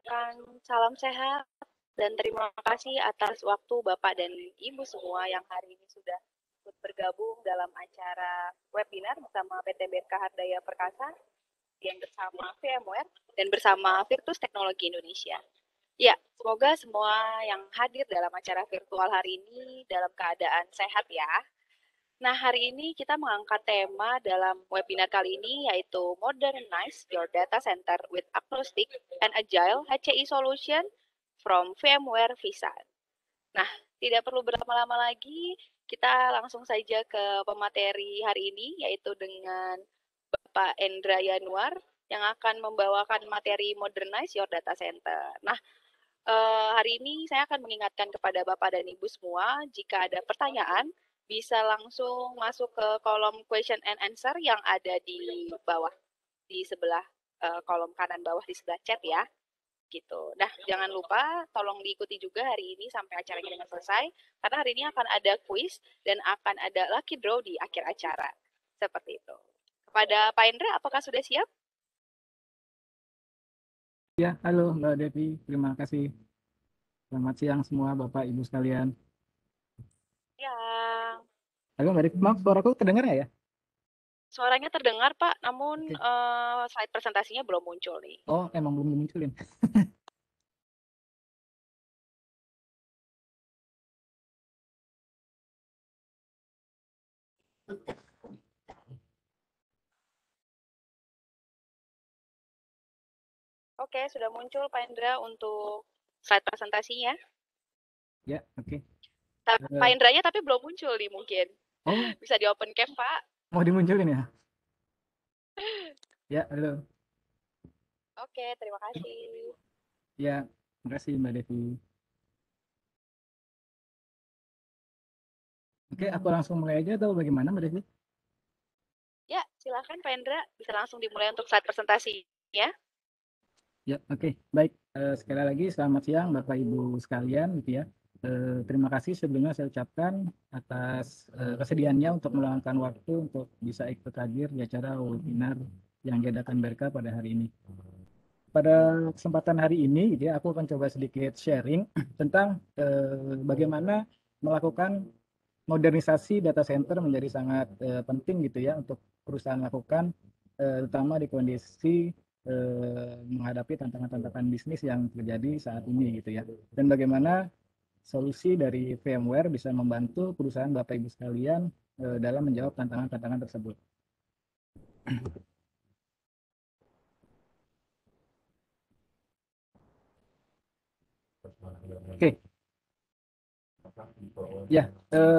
mengucapkan salam sehat dan terima kasih atas waktu Bapak dan Ibu semua yang hari ini sudah ikut bergabung dalam acara webinar bersama PT BRK Hardaya Perkasa yang bersama VMware dan bersama Virtus Teknologi Indonesia. Ya, semoga semua yang hadir dalam acara virtual hari ini dalam keadaan sehat ya. Nah, hari ini kita mengangkat tema dalam webinar kali ini yaitu Modernize Your Data Center with Agnostic and Agile HCI Solution from VMware vSAN. Nah, tidak perlu berlama-lama lagi, kita langsung saja ke pemateri hari ini yaitu dengan Bapak Endra Yanuar yang akan membawakan materi Modernize Your Data Center. Nah, hari ini saya akan mengingatkan kepada Bapak dan Ibu semua, jika ada pertanyaan, bisa langsung masuk ke kolom question and answer yang ada di bawah, di sebelah kolom kanan bawah di sebelah chat ya. Gitu. Nah, jangan lupa tolong diikuti juga hari ini sampai acaranya dengan selesai, karena hari ini akan ada quiz dan akan ada lucky draw di akhir acara. Seperti itu. Kepada Pak Indra, apakah sudah siap? Ya, halo Mbak Devi, terima kasih. Selamat siang semua Bapak Ibu sekalian. Ya, Halo Mbak Devi, maaf suaraku terdengar nggak ya? suaranya terdengar Pak, namun Oke. slide presentasinya belum muncul nih. Oh, emang belum dimunculin. Oke, sudah muncul Pak Indra untuk slide presentasinya. Ya, oke. Pak Indranya tapi belum muncul nih mungkin. Oh, Bisa di open cam Pak. mau dimunculin ya? Ya, halo. Oke, terima kasih. Ya, terima kasih Mbak Devi. Oke, aku langsung mulai aja atau bagaimana Mbak Devi? Ya, silakan Pak Indra, bisa langsung dimulai untuk slide presentasinya. Ya, oke. Baik, sekali lagi selamat siang Bapak Ibu sekalian gitu ya. Terima kasih sebelumnya saya ucapkan atas kesediaannya untuk meluangkan waktu untuk bisa ikut hadir di acara webinar yang diadakan BRK pada hari ini. Pada kesempatan hari ini gitu ya, aku akan coba sedikit sharing tentang bagaimana melakukan modernisasi data center menjadi sangat penting gitu ya untuk perusahaan lakukan, terutama di kondisi menghadapi tantangan-tantangan bisnis yang terjadi saat ini gitu ya. Dan bagaimana solusi dari VMware bisa membantu perusahaan Bapak Ibu sekalian dalam menjawab tantangan-tantangan tersebut. Oke, ya,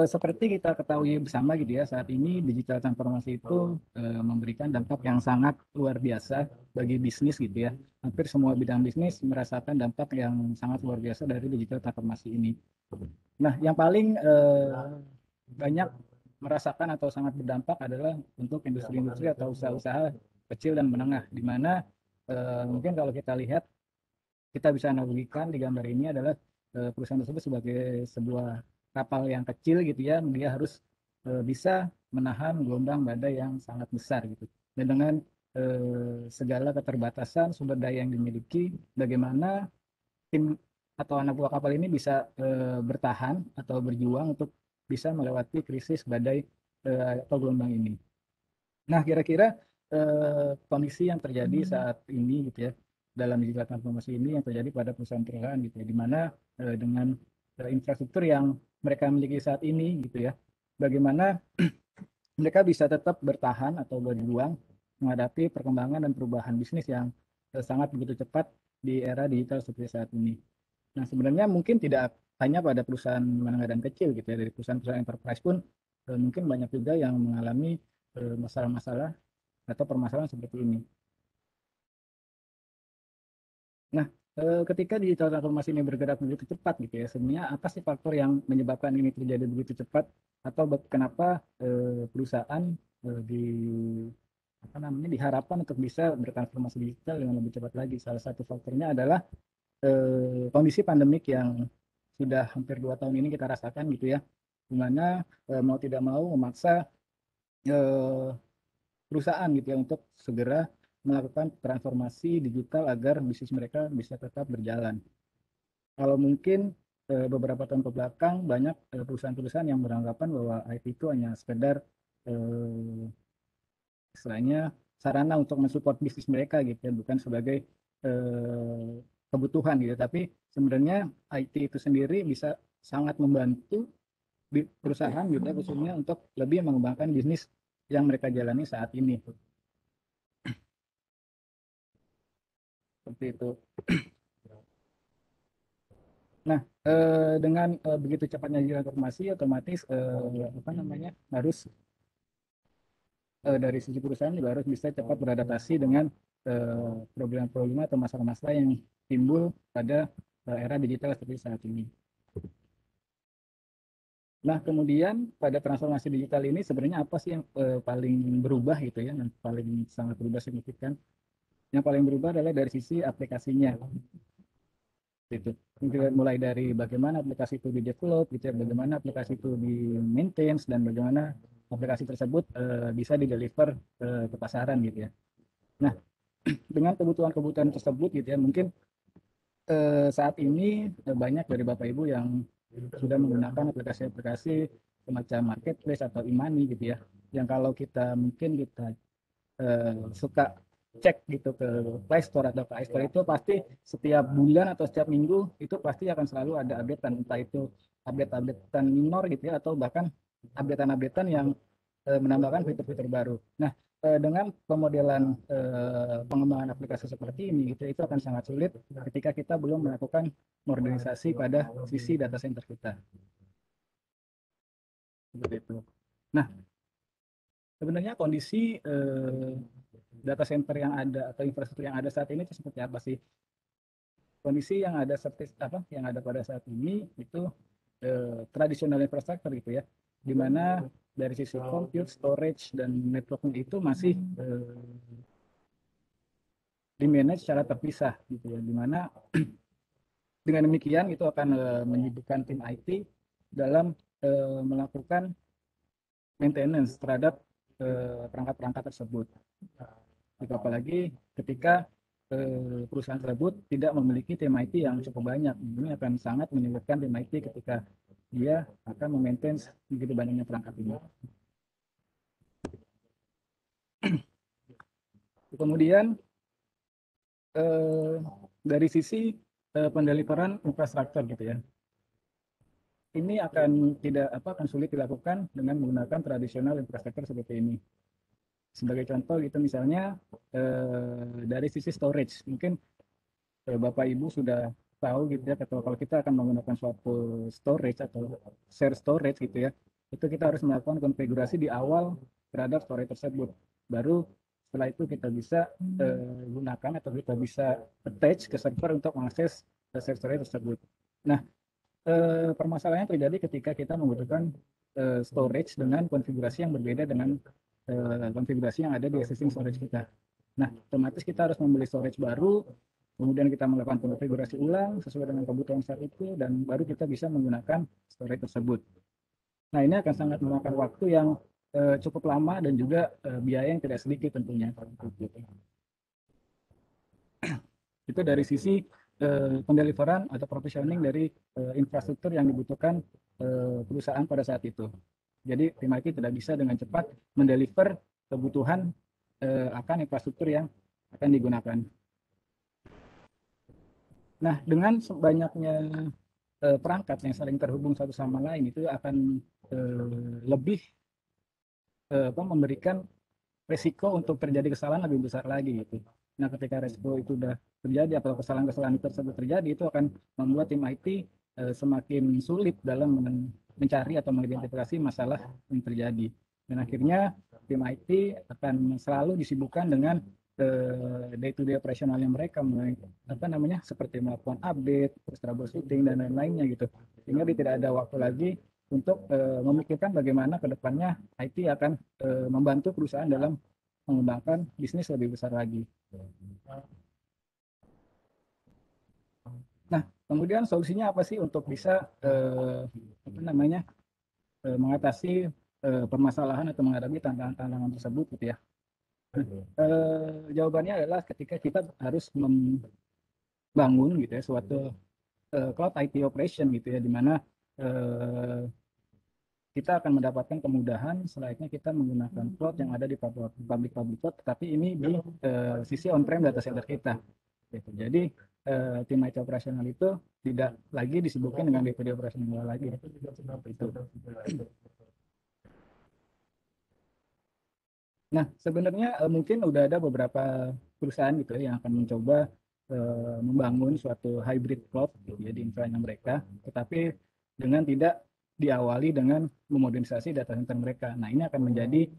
seperti kita ketahui bersama gitu ya, saat ini digital transformasi itu memberikan dampak yang sangat luar biasa bagi bisnis gitu ya. Hampir semua bidang bisnis merasakan dampak yang sangat luar biasa dari digital transformasi ini. Nah, yang paling banyak merasakan atau sangat berdampak adalah untuk industri-industri atau usaha-usaha kecil dan menengah, di mana mungkin kalau kita lihat, kita bisa analogikan di gambar ini adalah perusahaan tersebut sebagai sebuah kapal yang kecil gitu ya, dia harus bisa menahan gelombang badai yang sangat besar gitu. Dan dengan segala keterbatasan sumber daya yang dimiliki, bagaimana tim atau anak buah kapal ini bisa bertahan atau berjuang untuk bisa melewati krisis badai atau gelombang ini. Nah, kira-kira kondisi yang terjadi saat ini gitu ya, dalam digital transformasi ini yang terjadi pada perusahaan-perusahaan gitu ya, di mana dengan infrastruktur yang mereka miliki saat ini gitu ya, bagaimana mereka bisa tetap bertahan atau berjuang menghadapi perkembangan dan perubahan bisnis yang sangat begitu cepat di era digital seperti saat ini. Nah, sebenarnya mungkin tidak hanya pada perusahaan menengah dan kecil gitu ya, dari perusahaan-perusahaan enterprise pun mungkin banyak juga yang mengalami masalah-masalah atau permasalahan seperti ini. Nah, ketika digital transformasi ini bergerak begitu cepat gitu ya, sebenarnya apa sih faktor yang menyebabkan ini terjadi begitu cepat, atau kenapa perusahaan di apa namanya diharapkan untuk bisa bertransformasi digital dengan lebih cepat lagi? Salah satu faktornya adalah kondisi pandemik yang sudah hampir 2 tahun ini kita rasakan gitu ya, di mana mau tidak mau memaksa eh, perusahaan gitu ya untuk segera melakukan transformasi digital agar bisnis mereka bisa tetap berjalan. Kalau mungkin beberapa tahun ke belakang banyak perusahaan-perusahaan yang beranggapan bahwa IT itu hanya sekedar eh, istilahnya sarana untuk mensupport bisnis mereka gitu ya, bukan sebagai eh, kebutuhan gitu. Tapi sebenarnya IT itu sendiri bisa sangat membantu perusahaan juga khususnya untuk lebih mengembangkan bisnis yang mereka jalani saat ini. Seperti itu. Nah, dengan begitu cepatnya informasi, otomatis apa namanya harus dari sisi perusahaan juga harus bisa cepat beradaptasi dengan problem-problem atau masalah-masalah yang timbul pada era digital seperti saat ini. Nah, kemudian pada transformasi digital ini sebenarnya apa sih yang paling berubah gitu ya, yang paling sangat berubah signifikan? Yang paling berubah adalah dari sisi aplikasinya. Gitu. Mulai dari bagaimana aplikasi itu di develop, gitu ya, bagaimana aplikasi itu di maintenance dan bagaimana aplikasi tersebut bisa di deliver ke pasaran gitu ya. Nah, dengan kebutuhan-kebutuhan tersebut gitu ya, mungkin saat ini banyak dari Bapak Ibu yang sudah menggunakan aplikasi-aplikasi semacam marketplace atau e-money gitu ya. Yang kalau kita mungkin kita suka cek gitu ke Play Store atau ke iStore itu pasti setiap bulan atau setiap minggu itu pasti akan selalu ada updatean, entah itu update-updatean minor gitu ya atau bahkan updatean-updatean yang menambahkan fitur-fitur baru. Nah, dengan pemodelan pengembangan aplikasi seperti ini gitu itu akan sangat sulit ketika kita belum melakukan modernisasi pada sisi data center kita. Seperti itu. Nah, sebenarnya kondisi data center yang ada atau infrastruktur yang ada saat ini itu seperti apa sih? Kondisi yang ada seperti apa? Yang ada pada saat ini itu tradisional infrastruktur gitu ya, di mana dari sisi compute, storage dan networking itu masih di manage secara terpisah gitu ya, di mana dengan demikian itu akan menyibukkan tim IT dalam melakukan maintenance terhadap perangkat-perangkat tersebut. Gitu, apalagi ketika perusahaan tersebut tidak memiliki tim IT yang cukup banyak. Ini akan sangat menyulitkan tim IT ketika dia akan memaintain begitu banyaknya perangkat ini. Kemudian dari sisi pendeliveran infrastruktur gitu ya. Ini akan tidak apa akan sulit dilakukan dengan menggunakan tradisional infrastruktur seperti ini. Sebagai contoh gitu misalnya dari sisi storage, mungkin Bapak Ibu sudah tahu gitu ya, kalau kita akan menggunakan suatu storage atau share storage gitu ya, itu kita harus melakukan konfigurasi di awal terhadap storage tersebut. Baru setelah itu kita bisa gunakan atau kita bisa attach ke server untuk mengakses share storage tersebut. Nah, permasalahannya terjadi ketika kita membutuhkan storage dengan konfigurasi yang berbeda dengan konfigurasi yang ada di existing storage kita. Nah, otomatis kita harus membeli storage baru, kemudian kita melakukan konfigurasi ulang sesuai dengan kebutuhan saat itu, dan baru kita bisa menggunakan storage tersebut. Nah, ini akan sangat memakan waktu yang cukup lama dan juga biaya yang tidak sedikit tentunya. Itu dari sisi pendeliveran atau provisioning dari infrastruktur yang dibutuhkan perusahaan pada saat itu. Jadi tim IT tidak bisa dengan cepat mendeliver kebutuhan akan infrastruktur yang akan digunakan. Nah, dengan banyaknya perangkat yang saling terhubung satu sama lain itu akan lebih memberikan resiko untuk terjadi kesalahan lebih besar lagi gitu. Nah, ketika resiko itu sudah terjadi atau kesalahan-kesalahan tersebut terjadi, itu akan membuat tim IT semakin sulit dalam mencari atau mengidentifikasi masalah yang terjadi. Dan akhirnya tim IT akan selalu disibukkan dengan day to day operasionalnya mereka, apa namanya, seperti melakukan update, terus troubleshooting dan lain-lainnya gitu. Sehingga tidak ada waktu lagi untuk memikirkan bagaimana ke depannya IT akan membantu perusahaan dalam mengembangkan bisnis lebih besar lagi. Nah, kemudian solusinya apa sih untuk bisa apa namanya mengatasi permasalahan atau menghadapi tantangan-tantangan tersebut gitu ya. Jawabannya adalah ketika kita harus membangun gitu ya suatu cloud IT operation gitu ya, di mana eh, kita akan mendapatkan kemudahan selayaknya kita menggunakan cloud yang ada di public cloud, tetapi ini di sisi on-prem data center kita. Gitu. Jadi tim IT operasional itu tidak lagi disibukkan dengan DPD operasional lagi. Itu. Nah, sebenarnya mungkin udah ada beberapa perusahaan gitu ya yang akan mencoba membangun suatu hybrid cloud gitu ya di infranya mereka, tetapi dengan tidak diawali dengan memodernisasi data center mereka. Nah, ini akan menjadi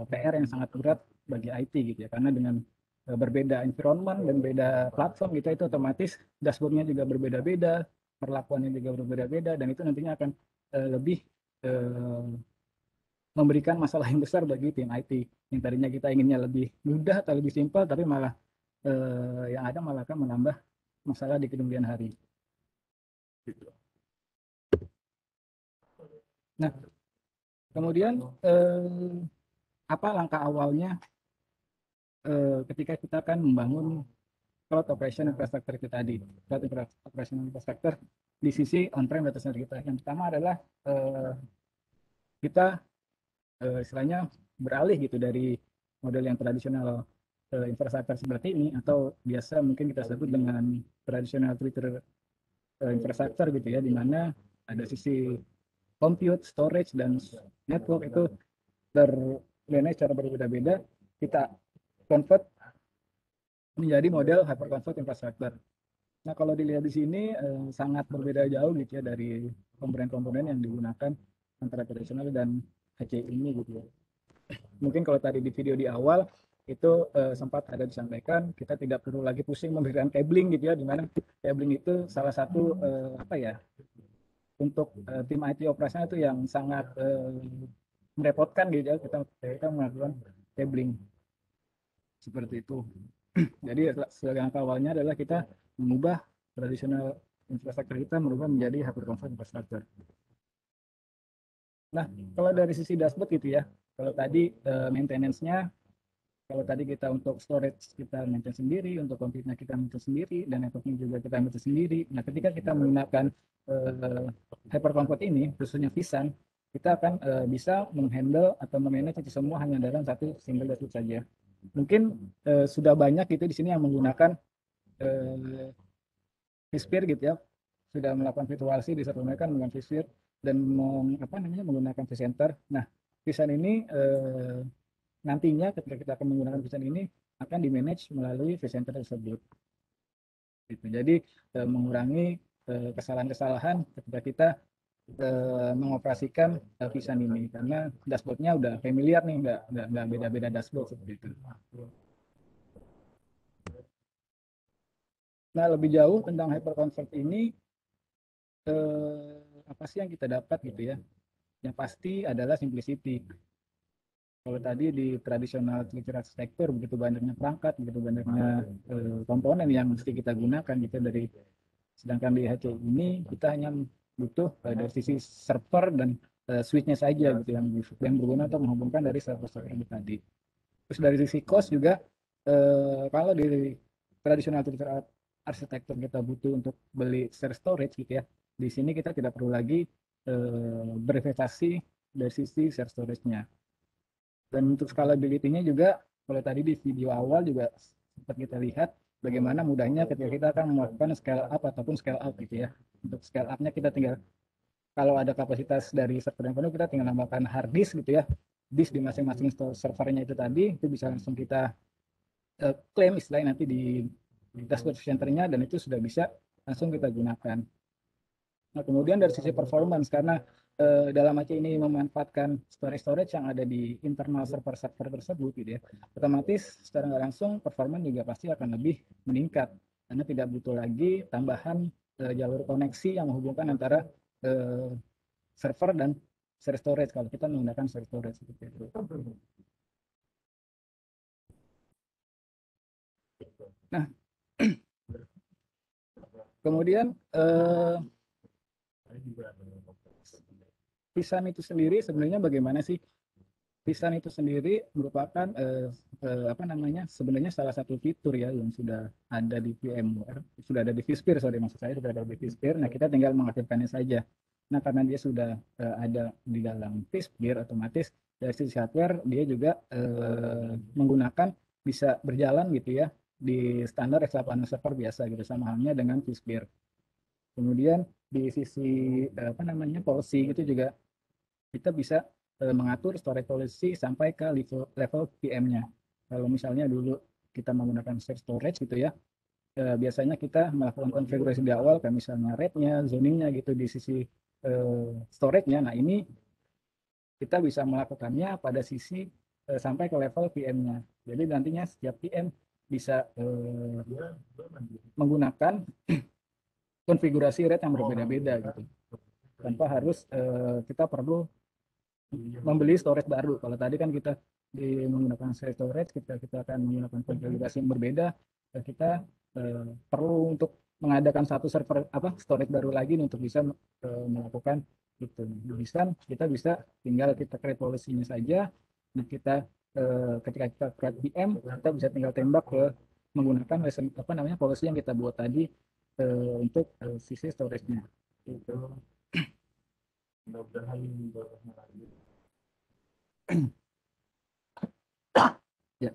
PR yang sangat berat bagi IT gitu ya, karena dengan berbeda environment dan beda platform gitu, itu otomatis dashboardnya juga berbeda-beda, perlakuannya juga berbeda-beda, dan itu nantinya akan lebih eh, memberikan masalah yang besar bagi tim IT yang tadinya kita inginnya lebih mudah atau lebih simpel, tapi malah yang ada malah akan menambah masalah di kemudian hari. Nah, kemudian apa langkah awalnya ketika kita akan membangun cloud operation infrastructure itu tadi, cloud operation infrastructure di sisi on-prem data center kita. Yang pertama adalah kita istilahnya beralih gitu dari model yang tradisional infrastruktur seperti ini, atau biasa mungkin kita sebut dengan tradisional Twitter infrastruktur gitu ya, di mana ada sisi compute, storage, dan network itu termanage secara berbeda-beda. Kita convert menjadi model hyperconverged infrastructure. Nah, kalau dilihat di sini sangat berbeda jauh gitu ya dari komponen-komponen yang digunakan antara tradisional dan HCI ini gitu ya. Mungkin kalau tadi di video di awal itu sempat ada disampaikan kita tidak perlu lagi pusing memberikan cabling gitu ya, di mana cabling itu salah satu apa ya, untuk tim IT operasional itu yang sangat merepotkan gitu ya, kita melakukan cabling seperti itu. Jadi langkah awalnya adalah kita mengubah tradisional infrastruktur kita merubah menjadi hyperconverged infrastructure. Nah, kalau dari sisi dashboard gitu ya, kalau tadi maintenance-nya, kalau tadi kita untuk storage kita maintain sendiri, untuk compute-nya kita maintain sendiri, dan networking juga kita maintain sendiri. Nah, ketika kita menggunakan hyperconverged ini, khususnya vSAN, kita akan bisa menghandle atau memanage itu semua hanya dalam satu single dashboard saja. Mungkin sudah banyak itu di sini yang menggunakan vSphere gitu ya, sudah melakukan virtualisasi di server mereka menggunakan vSphere dan menggunakan vCenter. Nah, vSAN ini nantinya ketika kita akan menggunakan vSAN ini akan di-manage melalui vCenter tersebut. Gitu. Jadi mengurangi kesalahan-kesalahan ketika kita mengoperasikan vSAN ini, karena dashboardnya udah familiar nih, nggak beda-beda dashboard seperti itu. Nah, lebih jauh tentang hyperconverged ini, apa sih yang kita dapat gitu ya? Yang pasti adalah simplicity. Kalau tadi di tradisional Twitter arsitektur begitu banyaknya perangkat, begitu banyaknya komponen yang mesti kita gunakan gitu dari, sedangkan di HCI ini kita hanya butuh dari sisi server dan switch-nya saja gitu yang berguna untuk menghubungkan dari server-server ini tadi. Terus dari sisi cost juga, kalau di tradisional Twitter arsitektur kita butuh untuk beli share storage gitu ya, di sini kita tidak perlu lagi berinvestasi dari sisi share storage-nya. Dan untuk scalability-nya juga, kalau tadi di video awal juga sempat kita lihat bagaimana mudahnya ketika kita akan melakukan scale up ataupun scale out gitu ya. Untuk scale up-nya kita tinggal, kalau ada kapasitas dari server yang penuh, kita tinggal nambahkan hard disk gitu ya. Disk di masing-masing servernya itu tadi, itu bisa langsung kita klaim istilahnya nanti di dashboard centernya, dan itu sudah bisa langsung kita gunakan. Nah, kemudian dari sisi performance, karena dalam AC ini memanfaatkan storage yang ada di internal server-server tersebut gitu ya, otomatis secara nggak langsung performa juga pasti akan lebih meningkat, karena tidak butuh lagi tambahan jalur koneksi yang menghubungkan antara eh, server dan share storage kalau kita menggunakan share storage seperti itu. Nah, kemudian vSAN itu sendiri sebenarnya bagaimana sih? VSAN itu sendiri merupakan apa namanya, sebenarnya salah satu fitur ya yang sudah ada di VMware, sudah ada di vSphere, sorry maksud saya sudah ada di vSphere. Nah kita tinggal mengaktifkannya saja. Nah karena dia sudah ada di dalam vSphere, otomatis dari sisi hardware dia juga menggunakan, bisa berjalan gitu ya di standar X86 server biasa gitu, sama halnya dengan vSphere. Kemudian di sisi apa namanya, policy gitu juga kita bisa mengatur storage policy sampai ke level VM-nya. Kalau misalnya dulu kita menggunakan shared storage gitu ya, biasanya kita melakukan konfigurasi di awal, kayak misalnya RAID-nya, zoningnya gitu di sisi storage-nya. Nah ini kita bisa melakukannya pada sisi sampai ke level VM-nya. Jadi nantinya setiap VM bisa menggunakan konfigurasi RAID yang berbeda-beda gitu, tanpa harus kita perlu membeli storage baru. Kalau tadi kan kita menggunakan shared storage, kita akan menggunakan konfigurasi yang berbeda. Kita perlu untuk mengadakan satu server apa storage baru lagi untuk bisa melakukan itu. Bisa kita bisa tinggal kita create policy-nya saja. Nah, kita ketika kita create VM, kita bisa tinggal tembak ke menggunakan apa namanya policy yang kita buat tadi untuk sisi storage-nya. Gitu. Ya,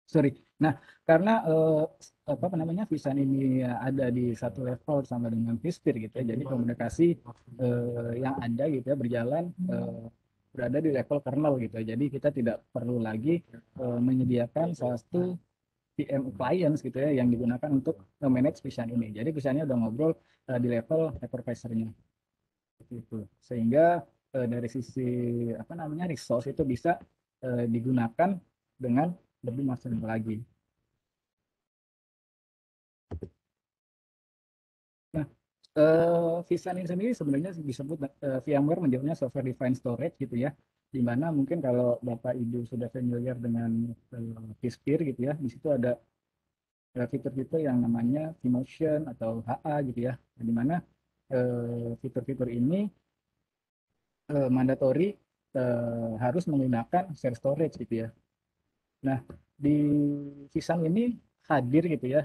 sorry. Nah, karena apa namanya, vSAN ini ada di satu level sama dengan vSphere gitu ya, jadi komunikasi yang ada gitu ya berjalan berada di level kernel gitu ya. Jadi kita tidak perlu lagi menyediakan satu VM appliance gitu ya yang digunakan untuk manage vSAN ini. Jadi vSAN-nya udah ngobrol di level hypervisor-nya gitu. Sehingga dari sisi apa namanya resource itu bisa digunakan dengan lebih maksimal lagi. Nah, vSAN ini sendiri sebenarnya disebut VMware menyebutnya software defined storage gitu ya. Di mana mungkin kalau Bapak Ibu sudah familiar dengan vSphere gitu ya, di situ ada fitur-fitur yang namanya vMotion atau HA gitu ya. Di mana fitur-fitur ini mandatory harus menggunakan shared storage gitu ya. Nah, di vSAN ini hadir gitu ya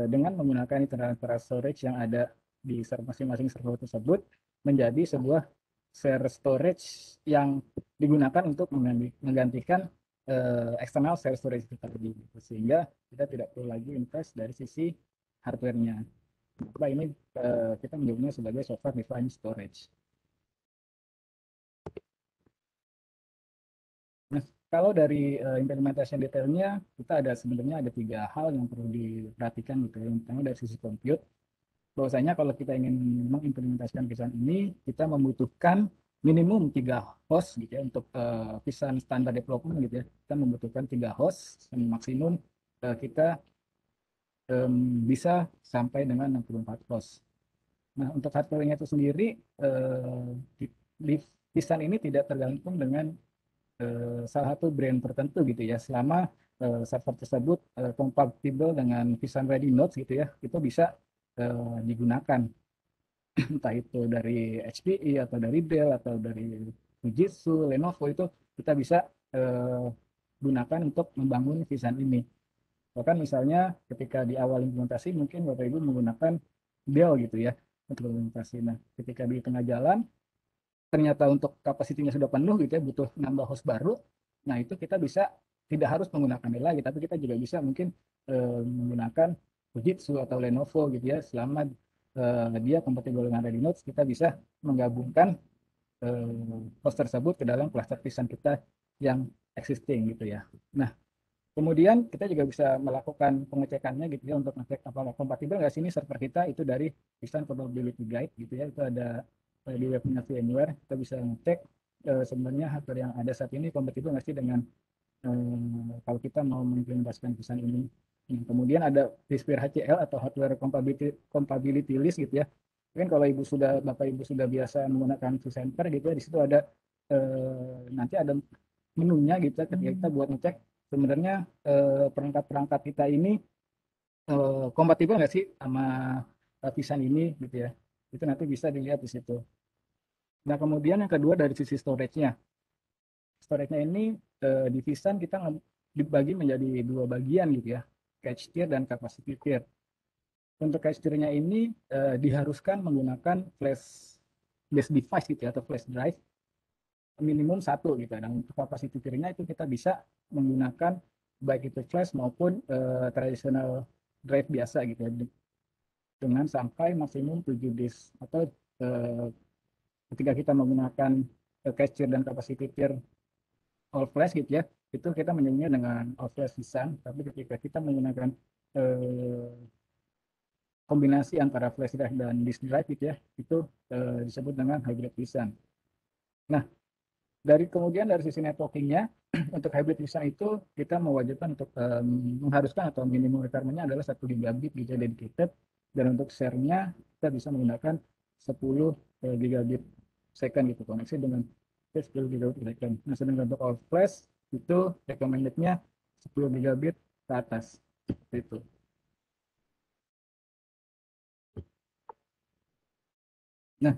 dengan menggunakan internal storage yang ada di masing-masing server tersebut menjadi sebuah share storage yang digunakan untuk menggantikan eksternal share storage itu tadi, sehingga kita tidak perlu lagi invest dari sisi hardware-nya. Nah, ini kita menyebutnya sebagai software defined storage. Nah, kalau dari implementation detailnya, kita ada sebenarnya ada 3 hal yang perlu diperhatikan gitu ya. Yang pertama dari sisi compute, bahwasanya kalau kita ingin mengimplementasikan vSAN ini, kita membutuhkan minimum 3 host gitu ya untuk vSAN standar development gitu ya. Kita membutuhkan 3 host, dan maksimum kita bisa sampai dengan 64 host. Nah, untuk hardware-nya itu sendiri di vSAN ini tidak tergantung dengan salah satu brand tertentu gitu ya. Selama server tersebut kompatibel dengan vSAN Ready Nodes gitu ya, itu bisa digunakan. Entah itu dari HPE atau dari Dell atau dari Fujitsu, Lenovo, itu kita bisa eh, gunakan untuk membangun vSAN ini. Bahkan misalnya ketika di awal implementasi mungkin Bapak Ibu menggunakan Dell gitu ya untuk implementasi. Nah, ketika di tengah jalan ternyata untuk kapasitinya sudah penuh gitu ya, butuh nambah host baru. Nah, itu kita bisa tidak harus menggunakan Dell lagi, tapi kita juga bisa mungkin menggunakan Fujitsu atau Lenovo gitu ya. Selama dia kompatibel dengan Ready Notes, kita bisa menggabungkan host tersebut ke dalam cluster vSAN kita yang existing gitu ya. Nah, kemudian kita juga bisa melakukan pengecekannya gitu ya untuk ngecek apakah kompatibel nggak sih ini server kita itu dari vSAN Compatibility Guide gitu ya. Itu ada di webnya VMware. Kita bisa ngecek sebenarnya hardware yang ada saat ini kompatibel nggak sih dengan kalau kita mau mengimplementasikan vSAN ini. Nah, kemudian ada vSphere HCL atau hardware compatibility list gitu ya. Mungkin kalau Bapak Ibu sudah biasa menggunakan vCenter gitu ya, di situ ada nanti ada menunya gitu ya, ketika kita buat ngecek sebenarnya perangkat-perangkat kita ini kompatibel nggak sih sama vSAN ini gitu ya. Itu nanti bisa dilihat di situ. Nah, kemudian yang kedua dari sisi storage-nya. Storage-nya ini di Visan kita dibagi menjadi dua bagian gitu ya, cache tier dan capacity tier. Untuk cache tier-nya ini diharuskan menggunakan flash based device gitu ya, atau flash drive minimum satu gitu. Dan untuk capacity tier-nya itu kita bisa menggunakan baik itu flash maupun traditional drive biasa gitu ya, dengan sampai maksimum 7 disk. Atau eh, ketika kita menggunakan cache tier dan capacity tier all flash gitu ya, itu kita menyebutnya dengan all flash Visan. Tapi ketika kita menggunakan eh, kombinasi antara flash drive dan disk drive gitu ya, itu disebut dengan hybrid Visan. Nah, kemudian dari sisi networkingnya, untuk hybrid Visan itu kita mewajibkan untuk mengharuskan atau minimum requirement-nya adalah 1 gigabit gitu ya, dedicated. Dan untuk share-nya kita bisa menggunakan 10 gigabit second gitu, koneksi dengan 10 gigabit second. Nah, sedangkan untuk all flash itu recommended-nya 10 gigabit ke atas. Seperti itu. Nah,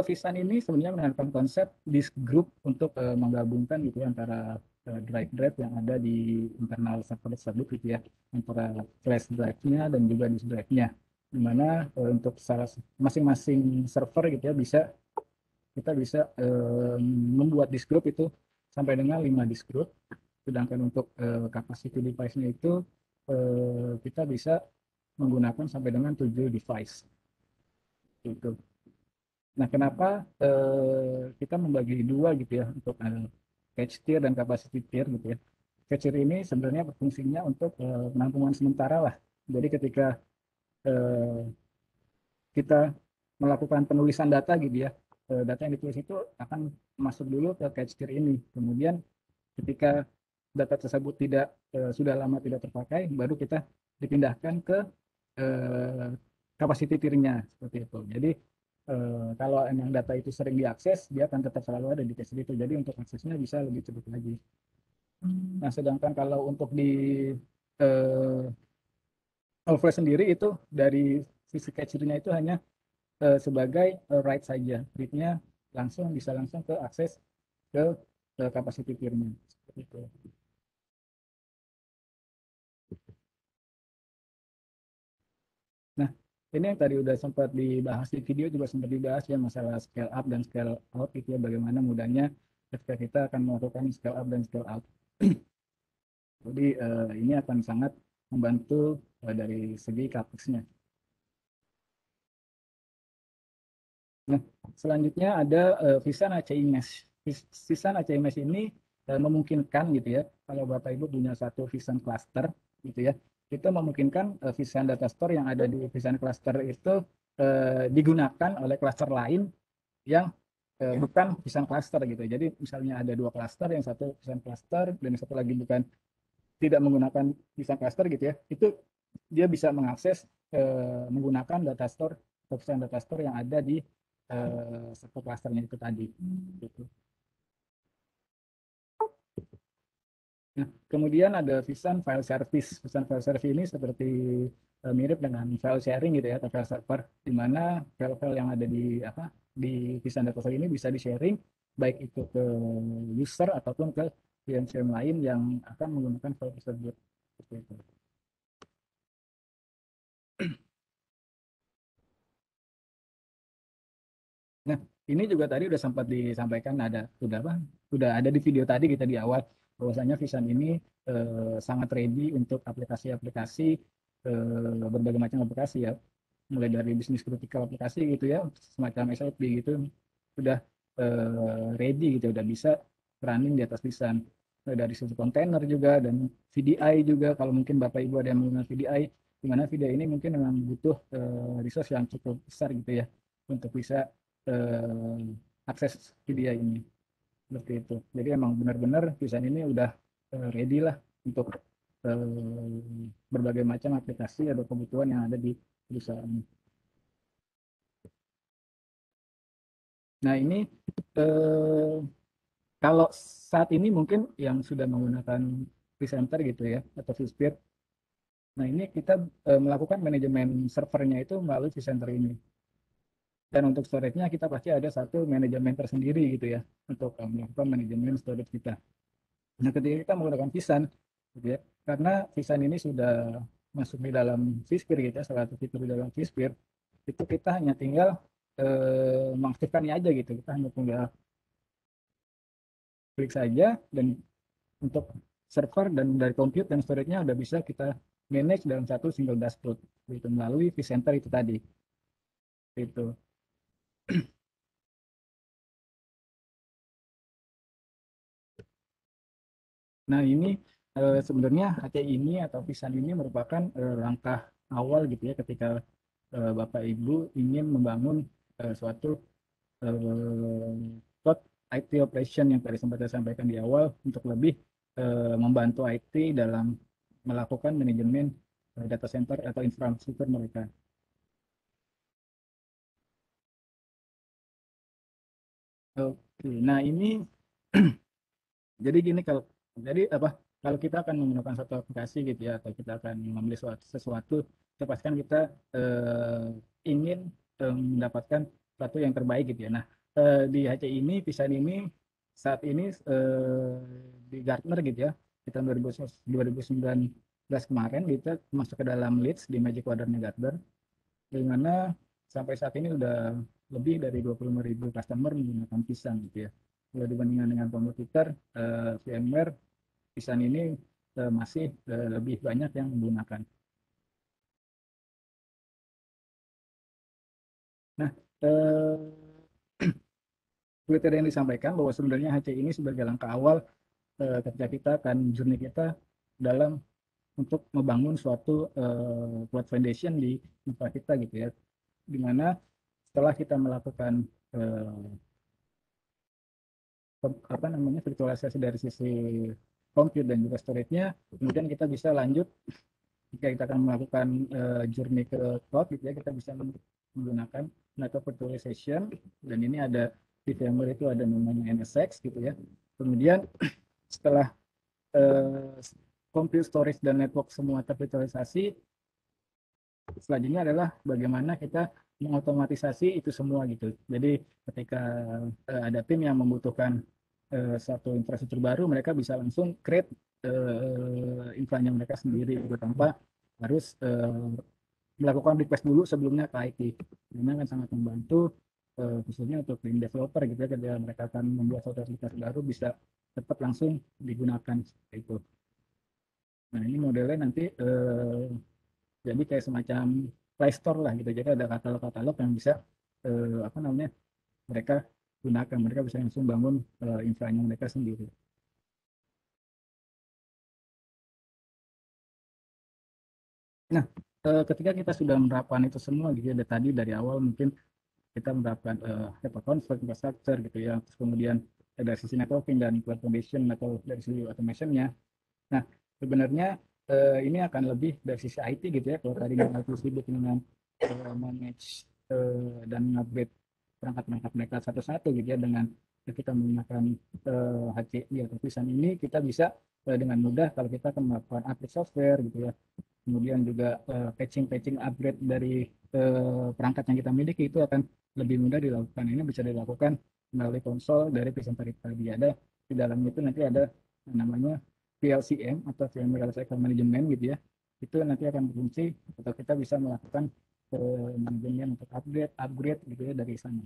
Visan ini sebenarnya menerapkan konsep disk group untuk menggabungkan gitu ya, antara drive-drive yang ada di internal server tersebut gitu ya, antara flash drive-nya dan juga disk drive-nya. Di mana untuk masing-masing server gitu ya, kita bisa membuat disk group itu sampai dengan 5 disk group. Sedangkan untuk capacity device-nya itu kita bisa menggunakan sampai dengan 7 device gitu. Nah, kenapa kita membagi dua gitu ya, untuk catch tier dan capacity tier gitu ya. Catch tier ini sebenarnya berfungsinya untuk penampungan sementara lah. Jadi ketika eh, kita melakukan penulisan data gitu ya, data yang ditulis itu akan masuk dulu ke catch tier ini. Kemudian ketika data tersebut sudah lama tidak terpakai, baru kita dipindahkan ke eh, capacity tier-nya seperti itu. Jadi kalau emang data itu sering diakses, dia akan tetap selalu ada di cache itu. Jadi untuk aksesnya bisa lebih cepat lagi. Nah, sedangkan kalau untuk di eh, Allflash sendiri itu dari sisi cache-nya itu hanya sebagai write saja. Read-nya bisa langsung ke akses ke capacity tier-nya. Seperti itu. Nah, ini yang tadi udah sempat dibahas di video, juga sempat dibahas ya, masalah scale up dan scale out itu ya, bagaimana mudahnya ketika kita akan melakukan scale up dan scale out. Jadi ini akan sangat membantu dari segi capex-nya. Nah, selanjutnya ada Visan ACI Mesh. Visan ACI Mesh ini memungkinkan gitu ya, kalau Bapak Ibu punya satu Visan cluster gitu ya, itu memungkinkan Visan data store yang ada di Visan cluster itu digunakan oleh cluster lain yang bukan Visan cluster gitu. Jadi misalnya ada dua cluster, yang satu Visan cluster dan yang satu lagi bukan, tidak menggunakan Visan cluster gitu ya, itu dia bisa mengakses menggunakan data store, Visan data store yang ada di satu clusternya itu tadi gitu. Nah, kemudian ada Visan File Service. Visan File Service ini seperti mirip dengan file sharing gitu ya, atau file server, di mana file-file yang ada di Visan Data Store ini bisa di-sharing baik itu ke user ataupun ke VM lain yang akan menggunakan file tersebut. Seperti itu. Nah, ini juga tadi udah sempat disampaikan, udah ada di video tadi kita di awal, bahwasanya Visan ini sangat ready untuk aplikasi-aplikasi, berbagai macam aplikasi ya, mulai dari bisnis kritikal aplikasi gitu ya, semacam SAP gitu, udah ready gitu, udah bisa running di atas Visan. Dari sisi kontainer juga dan VDI juga, kalau mungkin Bapak Ibu ada yang menggunakan VDI, di mana VDI ini mungkin memang butuh resource yang cukup besar gitu ya, untuk bisa akses media ini, seperti itu. Jadi emang benar-benar desain ini udah ready lah untuk berbagai macam aplikasi atau kebutuhan yang ada di perusahaan. Nah, ini eh, kalau saat ini mungkin yang sudah menggunakan vCenter gitu ya, atau vSphere. Nah, ini kita melakukan manajemen servernya itu melalui vCenter ini. Dan untuk storage-nya kita pasti ada satu manajemen tersendiri gitu ya untuk melakukan manajemen storage kita. Nah, ketika kita menggunakan vSAN, gitu ya, karena vSAN ini sudah masuk di dalam vSphere gitu ya, salah satu fitur di dalam vSphere, itu kita hanya tinggal mengaktifkannya aja gitu. Kita hanya tinggal klik saja dan untuk server dan dari compute dan storage-nya udah bisa kita manage dalam satu single dashboard gitu melalui vCenter itu tadi. Itu. Nah, ini sebenarnya HCI ini atau vSAN ini merupakan langkah awal gitu ya ketika Bapak Ibu ingin membangun suatu cloud IT operation yang tadi sempat saya sampaikan di awal untuk lebih membantu IT dalam melakukan manajemen data center atau infrastruktur mereka. Oke, nah ini jadi gini kalau jadi apa kalau kita akan menggunakan satu aplikasi gitu ya atau kita akan membeli sesuatu kita pastikan kita ingin mendapatkan sesuatu yang terbaik gitu ya. Nah, di HC ini Pisan ini saat ini di Gartner gitu ya di tahun 2019 kemarin kita masuk ke dalam leads di Magic Quadrant Gartner di mana sampai saat ini udah lebih dari 25.000 customer menggunakan Pisan gitu ya. Kalau dibandingkan dengan kompetitor VMware, Pisan ini masih lebih banyak yang menggunakan. Nah, kriteria yang disampaikan bahwa sebenarnya HC ini sebagai langkah awal ketika kita akan journey kita dalam untuk membangun suatu cloud foundation di infra kita gitu ya. Di mana setelah kita melakukan apa namanya virtualisasi dari sisi compute dan juga storage-nya, kemudian kita bisa lanjut jika kita akan melakukan journey ke cloud gitu ya, kita bisa menggunakan method virtualization dan ini ada di VMware itu ada namanya NSX gitu ya. Kemudian setelah uh, compute storage dan network semua tervirtualisasi, selanjutnya adalah bagaimana kita mengotomatisasi itu semua gitu. Jadi ketika ada tim yang membutuhkan satu infrastruktur baru, mereka bisa langsung create infranya mereka sendiri gitu, tanpa harus melakukan request dulu sebelumnya ke IT. Ini akan sangat membantu khususnya untuk tim developer gitu ya, ketika mereka akan membuat suatu aplikasi baru bisa cepat langsung digunakan seperti itu. Nah, ini modelnya nanti jadi kayak semacam Play Store lah gitu. Jadi ada katalog-katalog yang bisa apa namanya mereka gunakan. Mereka bisa langsung bangun infranya mereka sendiri. Nah, ketika kita sudah menerapkan itu semua gitu ya, tadi dari awal mungkin kita menerapkan hyperconverged infrastructure gitu ya, terus kemudian dari sisi networking dan cloud foundation atau dari sisi automationnya. Nah, sebenarnya ini akan lebih dari sisi IT gitu ya. Kalau tadi kita sibuk dengan manage dan upgrade perangkat-perangkat mereka satu-satu gitu ya dengan kita menggunakan HCI atau Visan ini kita bisa dengan mudah kalau kita akan melakukan update software gitu ya. Kemudian juga patching-patching upgrade dari perangkat yang kita miliki itu akan lebih mudah dilakukan. Ini bisa dilakukan melalui konsol dari presenter tadi ada di dalamnya itu nanti ada namanya VLCM atau VMware Lifecycle Management gitu ya. Itu nanti akan berfungsi atau kita bisa melakukan manajemen untuk upgrade gitu ya dari sana.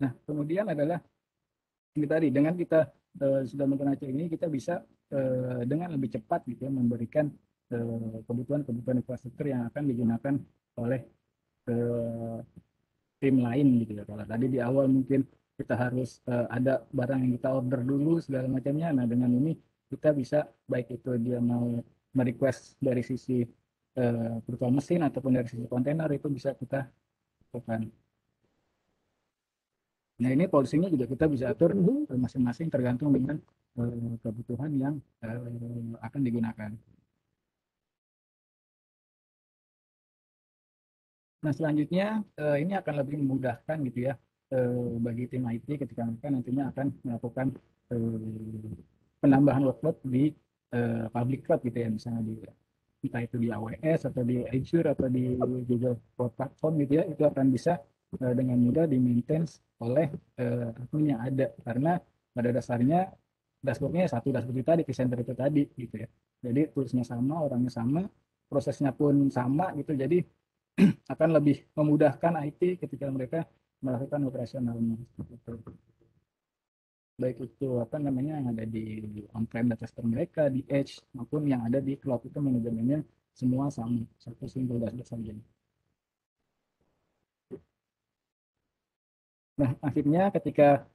Nah, kemudian adalah ini tadi dengan kita sudah menggunakan ini kita bisa dengan lebih cepat gitu ya memberikan kebutuhan-kebutuhan infrastruktur yang akan digunakan oleh tim lain gitu ya. Kalau tadi di awal mungkin kita harus ada barang yang kita order dulu segala macamnya. Nah, dengan ini kita bisa baik itu dia mau merequest dari sisi virtual mesin ataupun dari sisi kontainer itu bisa kita lakukan. Nah, ini polisinya juga kita bisa atur masing-masing tergantung dengan kebutuhan yang akan digunakan. Nah, selanjutnya ini akan lebih memudahkan gitu ya bagi tim IT ketika mereka nantinya akan melakukan penambahan workload di public cloud gitu ya, misalnya di entah itu di AWS atau di Azure atau di Google Cloud Platform gitu ya, itu akan bisa dengan mudah di-maintain oleh admin yang ada, karena pada dasarnya dashboardnya satu dashboard itu tadi, vCenter itu tadi gitu ya. Jadi toolsnya sama, orangnya sama, prosesnya pun sama gitu. Jadi akan lebih memudahkan IT ketika mereka melakukan operasionalnya gitu. Baik itu apa namanya yang ada di on-prem data center mereka, di edge maupun yang ada di cloud, itu manajemennya semua sama, satu single dashboard saja. Nah, akhirnya ketika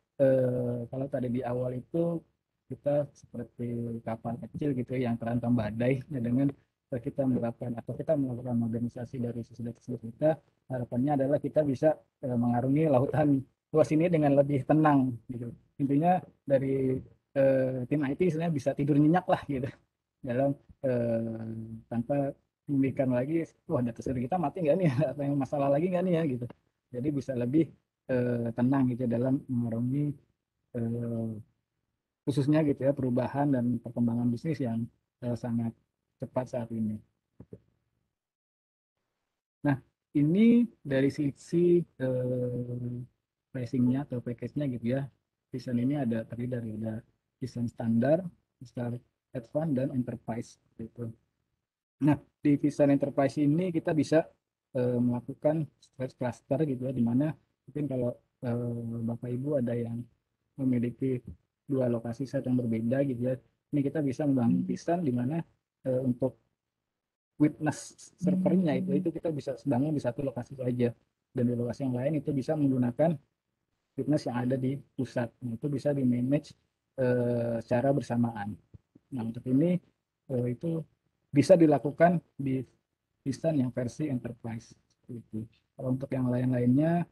kalau tadi di awal itu kita seperti kapal kecil gitu ya, yang terancam badai, ya dengan kita menerapkan atau kita melakukan modernisasi dari sisi data center kita, harapannya adalah kita bisa mengarungi lautan luas ini dengan lebih tenang gitu. Intinya dari tim IT sebenarnya bisa tidur nyenyak lah gitu, dalam tanpa memikirkan lagi, wah data center kita mati nggak nih, apa yang masalah lagi nggak nih ya gitu. Jadi bisa lebih tenang gitu ya dalam mengarungi eh, khususnya gitu ya perubahan dan perkembangan bisnis yang sangat cepat saat ini. Nah, ini dari sisi pricingnya atau package-nya gitu ya. Vision ini ada terdiri dari ada Vision standar, Vision advance, dan enterprise gitu. Nah, di Vision enterprise ini kita bisa melakukan storage cluster gitu ya, di mana mungkin kalau Bapak Ibu ada yang memiliki dua lokasi site yang berbeda gitu ya. Ini kita bisa membangun Vision di mana untuk witness servernya itu kita bisa bangun di satu lokasi saja, dan di lokasi yang lain itu bisa menggunakan witness yang ada di pusat. Nah, itu bisa di manage secara bersamaan. Nah, untuk ini itu bisa dilakukan di Vision yang versi enterprise itu. Kalau untuk yang lain-lainnya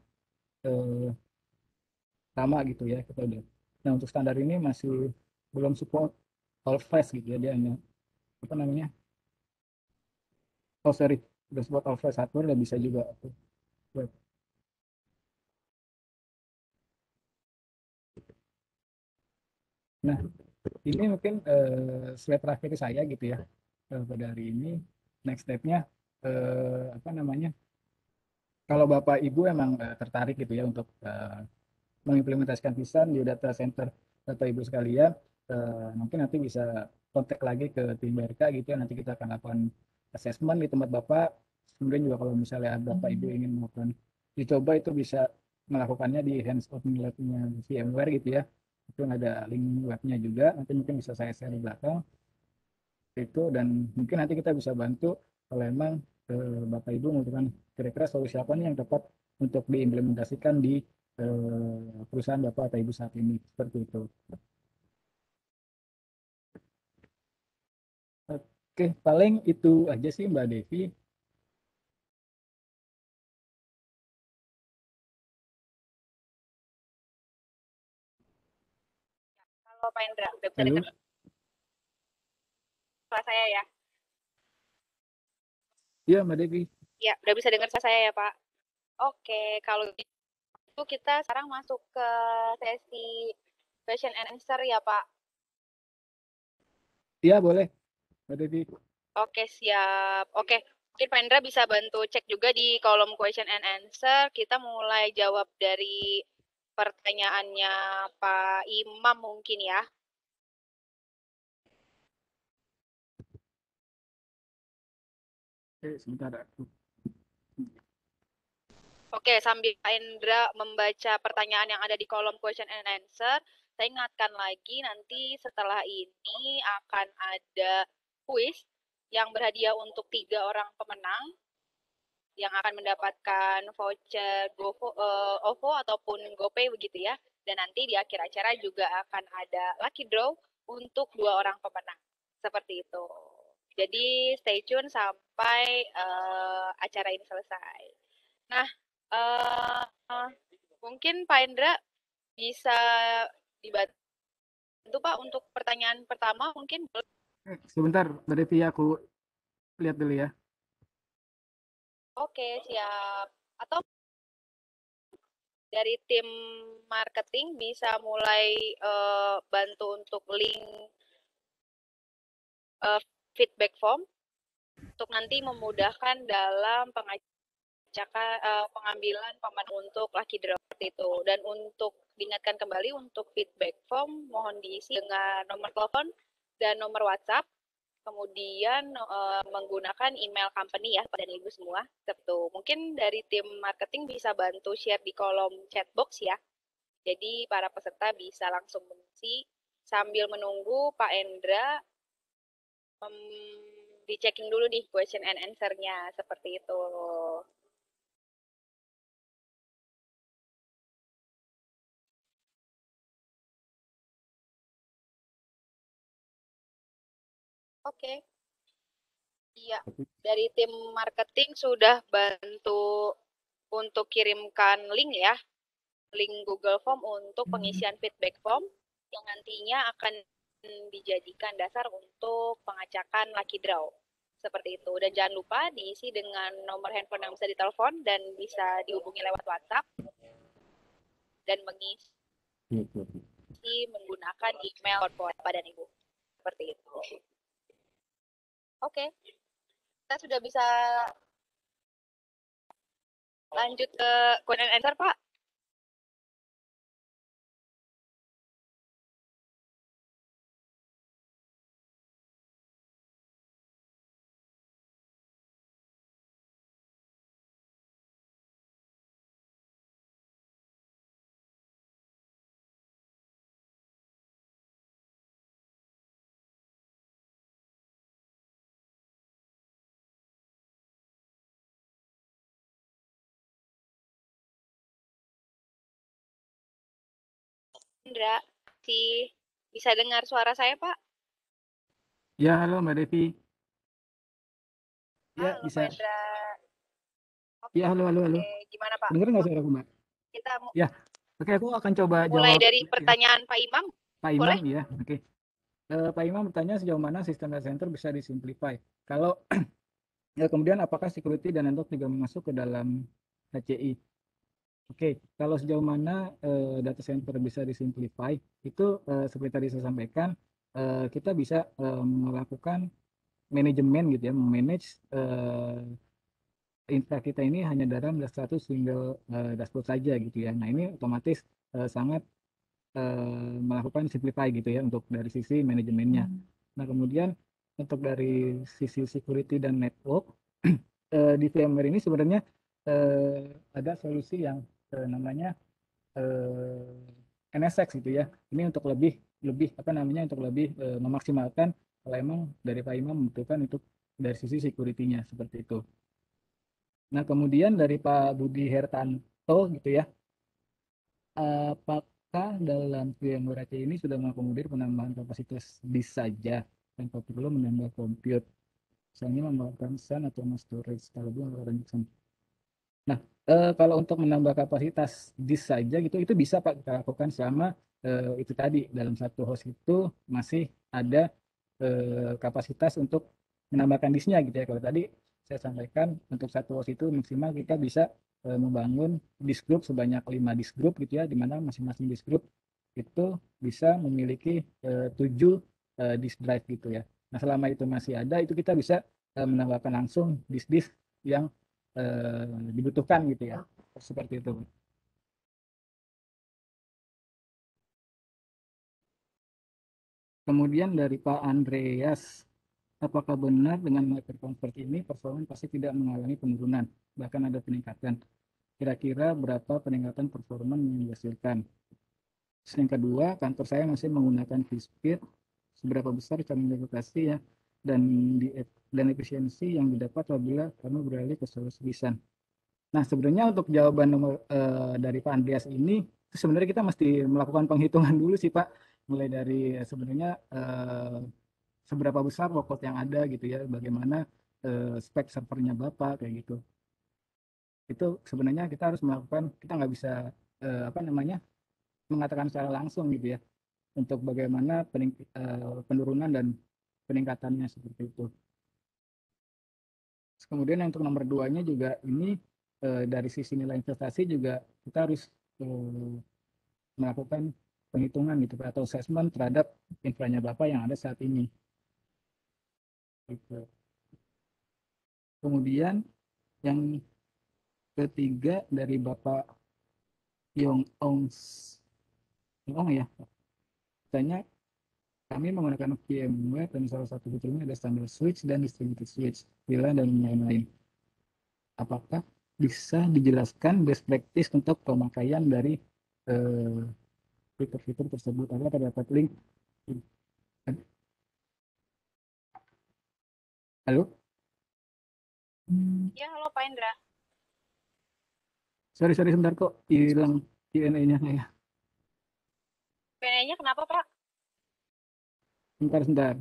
eh, sama gitu ya kita udah. Nah, untuk standar ini masih belum support all flash gitu ya, dia hanya apa namanya, oh sorry, udah support all flash hardware, udah bisa juga web. Nah, ini mungkin slide terakhir saya gitu ya pada hari ini. Next step-nya apa namanya, kalau Bapak Ibu emang tertarik gitu ya untuk mengimplementasikan Vision di data center Bapak Ibu sekalian, mungkin nanti bisa kontak lagi ke tim BRK gitu ya, nanti kita akan lakukan assessment di tempat Bapak. Kemudian juga kalau misalnya Bapak Ibu ingin melakukan dicoba, itu bisa melakukannya di hands-on lab-nya VMware gitu ya, itu ada link webnya juga, nanti mungkin bisa saya share di belakang itu, dan mungkin nanti kita bisa bantu kalau emang Bapak Ibu membutuhkan kira-kira solusi apa nih yang tepat untuk diimplementasikan di perusahaan Bapak atau Ibu saat ini, seperti itu. Oke, paling itu aja sih Mbak Devi. Kalau Pak Indra, udah bisa dengar Halo, suara saya ya? iya Mbak Devi. Ya, udah bisa dengar suara saya ya, Pak? Oke, kalau gitu kita sekarang masuk ke sesi question and answer ya, Pak. Iya boleh Mbak Devi. Oke, siap. Oke, mungkin Pak Indra bisa bantu cek juga di kolom question and answer. Kita mulai jawab dari pertanyaannya Pak Imam mungkin ya. Sebentar aku. Oke, sambil Pak Indra membaca pertanyaan yang ada di kolom question and answer, saya ingatkan lagi nanti setelah ini akan ada kuis yang berhadiah untuk 3 orang pemenang yang akan mendapatkan voucher OVO ataupun GoPay begitu ya. Dan nanti di akhir acara juga akan ada lucky draw untuk 2 orang pemenang. Seperti itu. Jadi stay tune sampai acara ini selesai. Nah, uh, mungkin Pak Indra bisa dibantu Pak untuk pertanyaan pertama mungkin. Sebentar Mbak Devi, aku lihat dulu ya. Oke, siap. Atau dari tim marketing bisa mulai bantu untuk link uh, feedback form untuk nanti memudahkan dalam pengambilan pemain untuk Lucky Draw itu. Dan untuk diingatkan kembali untuk feedback form mohon diisi dengan nomor telepon dan nomor WhatsApp, kemudian menggunakan email company ya pada ibu semua. Gitu. Mungkin dari tim marketing bisa bantu share di kolom chat box ya. Jadi para peserta bisa langsung mengisi sambil menunggu Pak Endra di checking dulu nih question and answer-nya seperti itu. Oke. Iya, dari tim marketing sudah bantu untuk kirimkan link ya, link Google Form untuk pengisian feedback form yang nantinya akan dijadikan dasar untuk pengacakan Lucky Draw. Seperti itu. Dan jangan lupa diisi dengan nomor handphone yang bisa ditelepon dan bisa dihubungi lewat WhatsApp dan mengisi menggunakan email Bapak dan Ibu. Seperti itu. Oke. Kita sudah bisa lanjut ke question and answer, Pak. Indra, bisa dengar suara saya, Pak? Ya, halo Mbak Devi. Ya, Halo, bisa. Pak Indra. Oke, Ya, halo. gimana, Pak? Dengar nggak suara aku, Mbak? Kita Ya, oke, aku akan coba mulai jawab dari ya. pertanyaan Pak Imam, Pak Imam, boleh? ya, oke. Pak Imam bertanya sejauh mana sistem data center bisa disimplify. Kalau ya, kemudian apakah security dan network juga masuk ke dalam HCI? Oke, kalau sejauh mana data center bisa disimplify, itu seperti tadi saya sampaikan, kita bisa melakukan manajemen gitu ya, memanage infra kita ini hanya dalam satu single dashboard saja gitu ya. Nah, ini otomatis sangat melakukan simplify gitu ya untuk dari sisi manajemennya. Nah, kemudian untuk dari sisi security dan network di VMware ini sebenarnya ada solusi yang namanya NSX gitu ya. Ini untuk lebih lebih apa namanya untuk lebih memaksimalkan kalau emang dari Pak Imam membutuhkan untuk dari sisi security-nya seperti itu. Nah, kemudian dari Pak Budi Hertanto gitu ya, apakah dalam VMware Aceh ini sudah mengakomodir penambahan kapasitas disk saja tanpa perlu menambah compute, misalnya menambahkan SAN atau storage, kalau belum menambahkan. Nah, kalau untuk menambah kapasitas disk saja gitu, itu bisa Pak kita lakukan selama itu tadi dalam satu host itu masih ada kapasitas untuk menambahkan disknya gitu ya. Kalau tadi saya sampaikan untuk satu host itu maksimal kita bisa membangun disk group sebanyak 5 disk group gitu ya, di mana masing-masing disk group itu bisa memiliki 7 disk drive gitu ya. Nah, selama itu masih ada, itu kita bisa menambahkan langsung disk-disk yang eh, dibutuhkan gitu ya, seperti itu. Kemudian dari Pak Andreas, apakah benar dengan hyperconverged ini performa pasti tidak mengalami penurunan, bahkan ada peningkatan? Kira-kira berapa peningkatan performa yang dihasilkan? Terus yang kedua, kantor saya masih menggunakan vSphere, seberapa besar cara implementasi ya, dan di dan efisiensi yang didapat apabila kami beralih ke solusi lisan. Nah, sebenarnya untuk jawaban nomor dari Pak Andreas ini, sebenarnya kita mesti melakukan penghitungan dulu sih Pak, mulai dari sebenarnya seberapa besar workload yang ada gitu ya, bagaimana spek servernya Bapak kayak gitu. Itu sebenarnya kita harus melakukan, kita nggak bisa apa namanya mengatakan secara langsung gitu ya, untuk bagaimana penurunan dan peningkatannya seperti itu. Kemudian yang untuk nomor duanya juga ini dari sisi nilai investasi juga kita harus melakukan penghitungan gitu atau assessment terhadap infranya Bapak yang ada saat ini. Gitu. Kemudian yang ketiga dari Bapak Yong Ong Ong ya, katanya kami menggunakan VMware dan salah satu fiturnya ada standard switch dan distributed switch, VLAN dan lain-lain. Apakah bisa dijelaskan best practice untuk pemakaian dari eh, fitur-fitur tersebut? Apakah terdapat link? Halo? Ya, halo Pak Indra. Sorry, sorry, sebentar kok hilang Q&A-nya saya. Q&A-nya kenapa Pak? Sebentar, sebentar.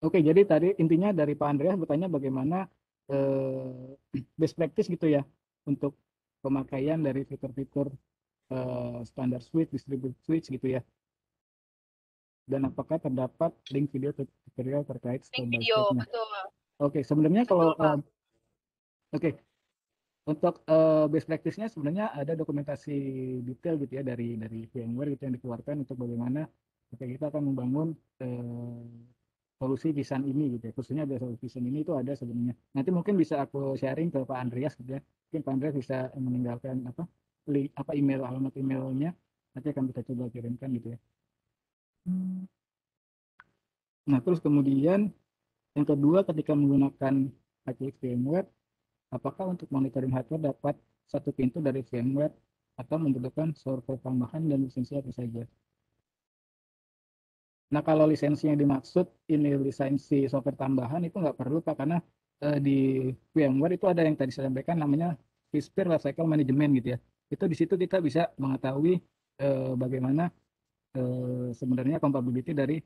Oke, jadi tadi intinya dari Pak Andreas bertanya bagaimana best practice gitu ya untuk pemakaian dari fitur-fitur standar switch, distributed switch gitu ya. Dan apakah terdapat link video tutorial terkait step Link by video, step-nya? betul. Oke, sebenarnya kalau Betul Pak. oke untuk best practice-nya sebenarnya ada dokumentasi detail gitu ya dari VMware gitu yang dikeluarkan untuk bagaimana ketika kita akan membangun solusi vSAN ini gitu ya. Khususnya ada solusi vSAN ini itu ada sebenarnya. Nanti mungkin bisa aku sharing ke Pak Andreas gitu ya. Mungkin Pak Andreas bisa meninggalkan apa link apa email alamat emailnya nanti akan kita coba kirimkan gitu ya. Nah, terus kemudian yang kedua ketika menggunakan HCX VMware, apakah untuk monitoring hardware dapat satu pintu dari VMware atau membutuhkan server tambahan dan lisensi apa saja? Nah, kalau lisensi yang dimaksud ini lisensi software tambahan itu nggak perlu Pak, karena di VMware itu ada yang tadi saya sampaikan namanya vSphere Lifecycle Management gitu ya. Itu di situ kita bisa mengetahui bagaimana sebenarnya compatibility dari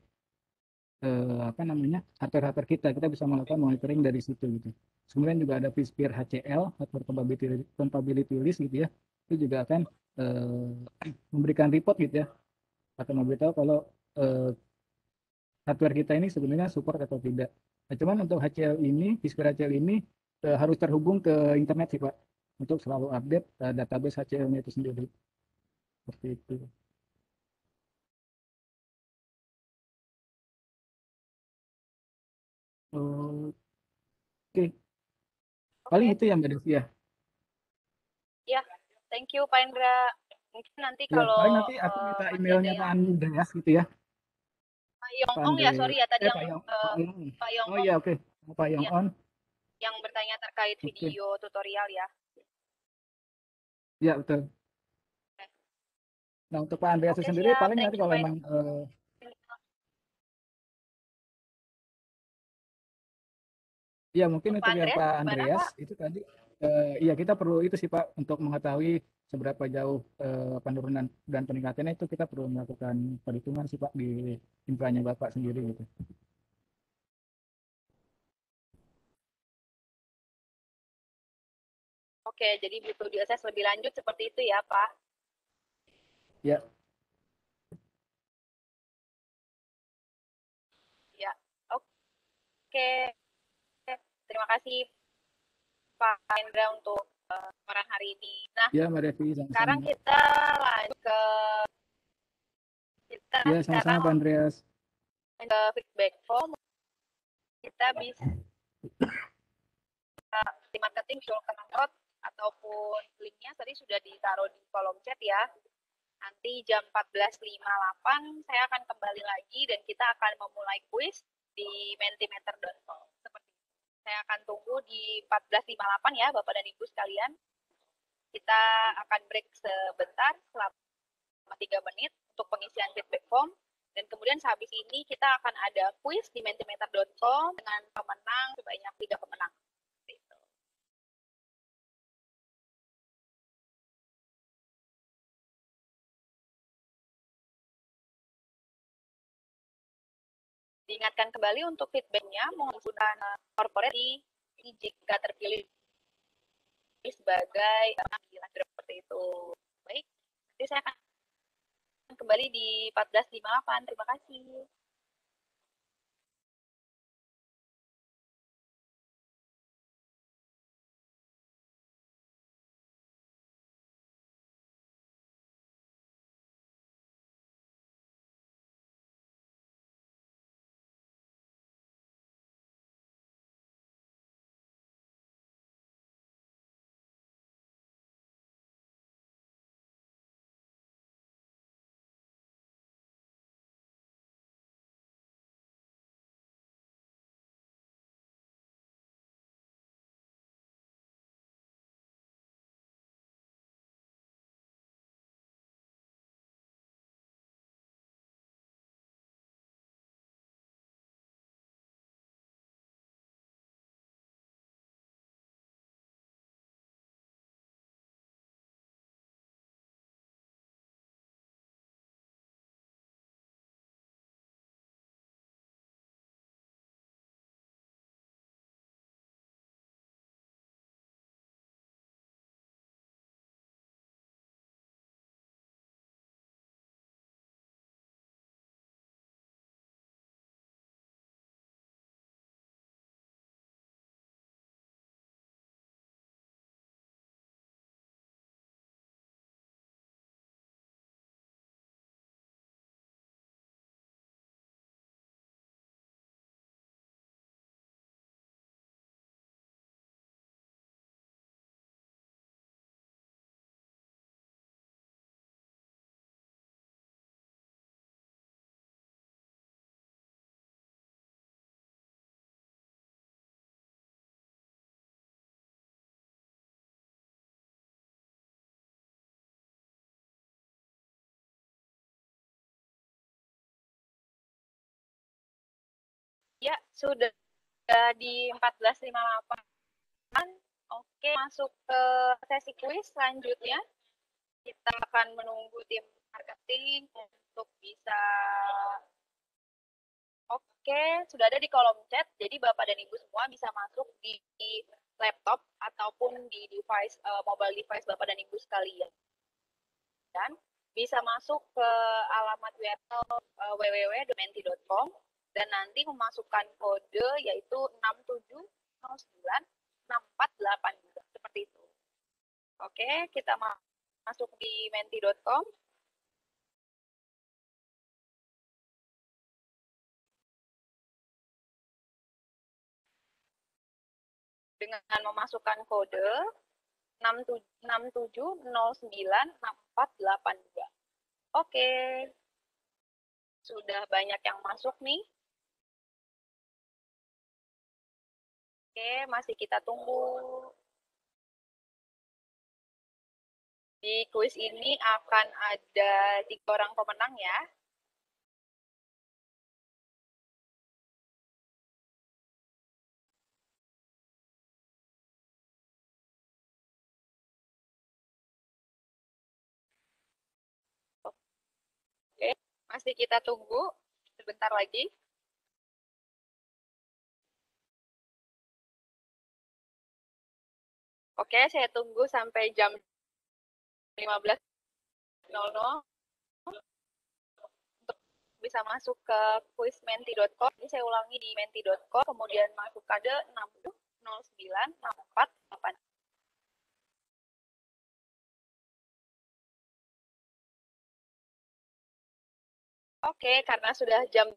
apa namanya hardware-hardware kita. Kita bisa melakukan monitoring dari situ gitu. Kemudian juga ada vSphere HCL, hardware compatibility list gitu ya. Itu juga akan memberikan report gitu ya, atau memberitahu kalau eh, hardware kita ini sebenarnya support atau tidak. Nah, cuman untuk HCL ini, Fisker HCL ini harus terhubung ke internet sih Pak, untuk selalu update database HCL-nya itu sendiri. Seperti itu. Oke, paling Oke. itu yang Mbak Desi ya. Ya, thank you Pak Indra. Mungkin nanti Ya, kalau paling nanti aku minta masih ada emailnya Pak yang Andreas gitu ya. Pak Yong Pak Ong Andre, ya, sorry ya tadi yang Pak Yong. Pak Yong Oh Ong iya, oke. Pak Yong ya on. yang bertanya terkait Oke. video tutorial ya. Ya, betul. Nah, untuk Pak Andreas Oke sendiri siap, paling thank nanti you kalau Pak emang Indra. ya mungkin Untuk Pak untuk yang Andreas Pak gimana Andreas Pak? itu tadi iya kita perlu itu sih Pak untuk mengetahui seberapa jauh penurunan dan peningkatannya itu kita perlu melakukan perhitungan sih Pak di infranya Bapak sendiri gitu. Oke, jadi butuh diakses lebih lanjut seperti itu ya Pak. Ya, Ya, oke. Terima kasih Pak Indra untuk paparan hari ini. Nah, ya Mbak Devi sekarang sama-sama. kita lanjut ke kita Ya sama-sama sekarang Pak Andreas. ke feedback form. Kita bisa di marketing shortcut ataupun linknya tadi sudah ditaruh di kolom chat ya. Nanti jam 14.58 saya akan kembali lagi dan kita akan memulai kuis di mentimeter.com. Seperti itu. Saya akan tunggu di 14.58 ya Bapak dan Ibu sekalian. Kita akan break sebentar selama 3 menit untuk pengisian feedback form. Dan kemudian sehabis ini kita akan ada kuis di mentimeter.com dengan pemenang sebanyak 3 pemenang. Diingatkan kembali untuk feedbacknya menggunakan corporate jika terpilih sebagai seperti itu. Baik, nanti saya akan kembali di 14.58. Terima kasih. Ya, sudah di 14.58. Oke, masuk ke sesi kuis selanjutnya. Kita akan menunggu tim marketing untuk bisa. Oke, sudah ada di kolom chat. Jadi Bapak dan Ibu semua bisa masuk di laptop ataupun di device mobile device Bapak dan Ibu sekalian. Dan bisa masuk ke alamat web www.menti.com dan nanti memasukkan kode yaitu 67096482 seperti itu. Oke, kita masuk di menti.com. Dengan memasukkan kode 67096482. Oke, sudah banyak yang masuk nih. Oke, masih kita tunggu. Di kuis ini akan ada 3 orang pemenang ya. Oke, masih kita tunggu sebentar lagi. Oke, saya tunggu sampai jam 15.00 untuk bisa masuk ke quizmenti.com. Ini saya ulangi di menti.com, kemudian masuk kode 60096482. Oke, karena sudah jam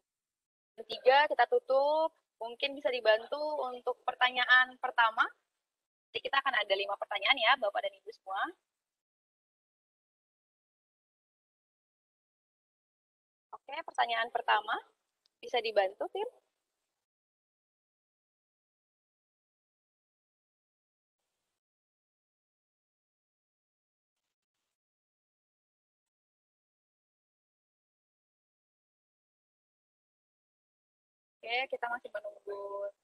3 kita tutup. Mungkin bisa dibantu untuk pertanyaan pertama. Jadi kita akan ada 5 pertanyaan ya, Bapak dan Ibu semua. Oke, pertanyaan pertama. Bisa dibantu, Tim? Oke, kita masih menunggu.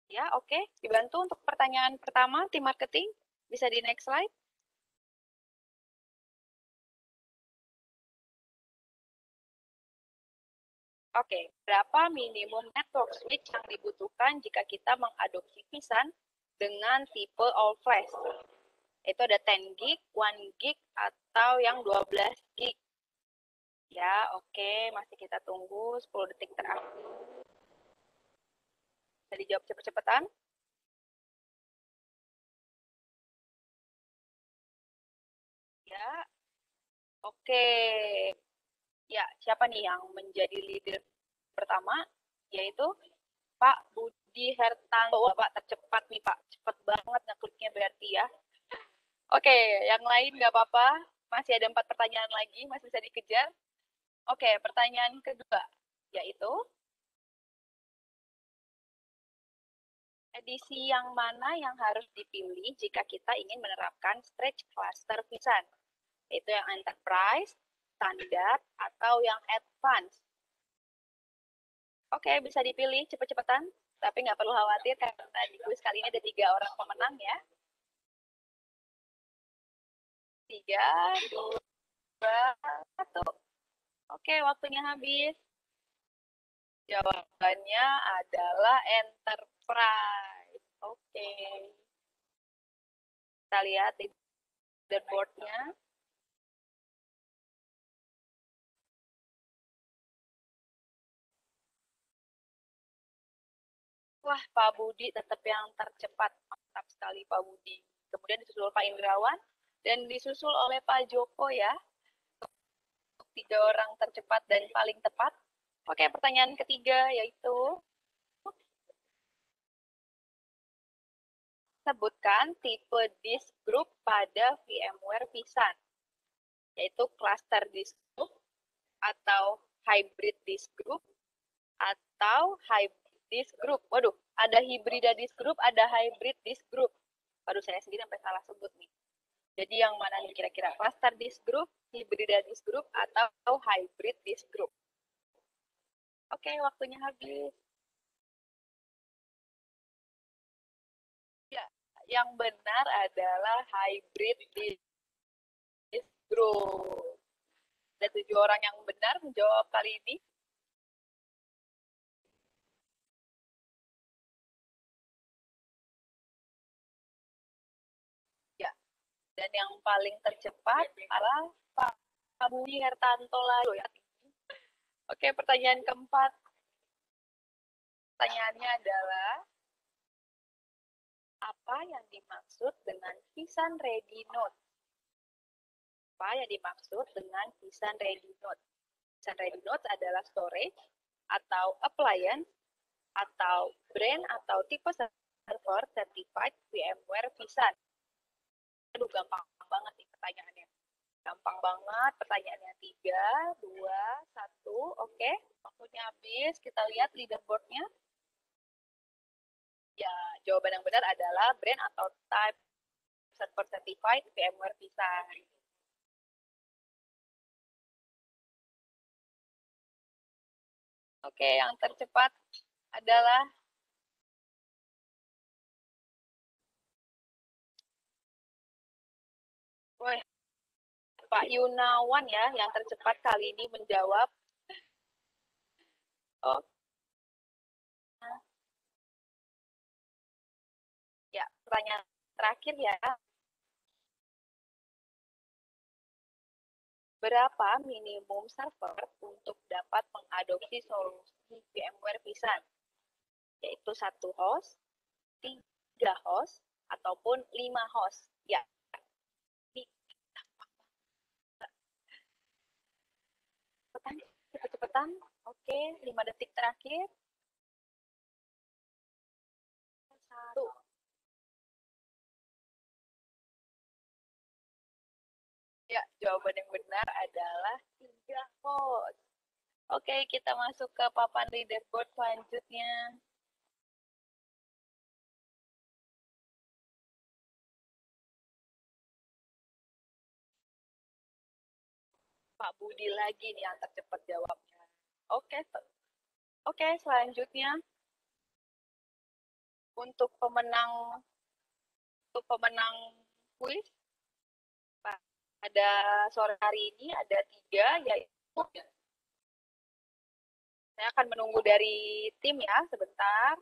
Ya, oke. Dibantu untuk pertanyaan pertama, tim marketing. Bisa di next slide. Oke, berapa minimum network switch yang dibutuhkan jika kita mengadopsi Visan dengan tipe all flash? Itu ada 10 gig, 1 gig, atau yang 12 gig. Ya, oke. Masih kita tunggu 10 detik terakhir. Bisa dijawab cepet-cepetan. Ya, oke. Ya, siapa nih yang menjadi leader pertama? Yaitu Pak Budi Hertanto. Wah, Pak tercepat nih Pak. Cepat banget ngekliknya berarti ya. Oke, yang lain nggak apa-apa. Masih ada 4 pertanyaan lagi, masih bisa dikejar. Oke, pertanyaan kedua, yaitu edisi yang mana yang harus dipilih jika kita ingin menerapkan stretch cluster Visan? Itu yang enterprise, standar, atau yang advance. Oke, bisa dipilih cepet-cepetan. Tapi nggak perlu khawatir karena di kuis kali ini ada 3 orang pemenang ya. 3, 2, 1. Oke, waktunya habis. Jawabannya adalah enterprise. Oke. Kita lihat leaderboard-nya. Wah, Pak Budi tetap yang tercepat. Mantap sekali Pak Budi. Kemudian disusul Pak Indrawan dan disusul oleh Pak Joko ya. 3 orang tercepat dan paling tepat. Oke, pertanyaan ketiga yaitu sebutkan tipe disk group pada VMware Visan, yaitu cluster disk group atau hybrid disk group atau hybrid disk group. Waduh, ada hibrida disk group, ada hybrid disk group. Baru saya sendiri sampai salah sebut nih. Jadi yang mana nih kira-kira? Cluster disk group, hybrida disk group, atau hybrid disk group? Oke, waktunya habis. Ya, yang benar adalah hybrid disk group. Ada 7 orang yang benar menjawab kali ini. Ya, dan yang paling tercepat adalah Pak Budi Hertanto lalu ya. Oke, pertanyaan keempat. Pertanyaannya adalah, apa yang dimaksud dengan Visan Ready Note? Apa yang dimaksud dengan Visan Ready Note? Visan Ready Note adalah storage atau appliance atau brand atau tipe server certified VMware Visan. Aduh, gampang banget nih pertanyaannya. Gampang banget pertanyaannya. 3, 2, 1. Oke, waktunya habis. Kita lihat leaderboardnya. Ya, jawaban yang benar adalah brand atau type server certified VMware Visan. Oke, yang tercepat adalah Woi, Pak Yunawan ya, yang tercepat kali ini menjawab. Oh, ya, pertanyaan terakhir ya. Berapa minimum server untuk dapat mengadopsi solusi VMware Visan? Yaitu 1 host, 3 host, ataupun 5 host. Ya, cepat-cepatan. Oke, 5 detik terakhir. 1. Ya, jawaban yang benar adalah 3 host. Oke, kita masuk ke papan leaderboard selanjutnya. Pak Budi lagi nih yang tercepat jawabnya. Oke, oke, selanjutnya untuk pemenang kuis pada sore hari ini ada 3, yaitu saya akan menunggu dari tim ya sebentar.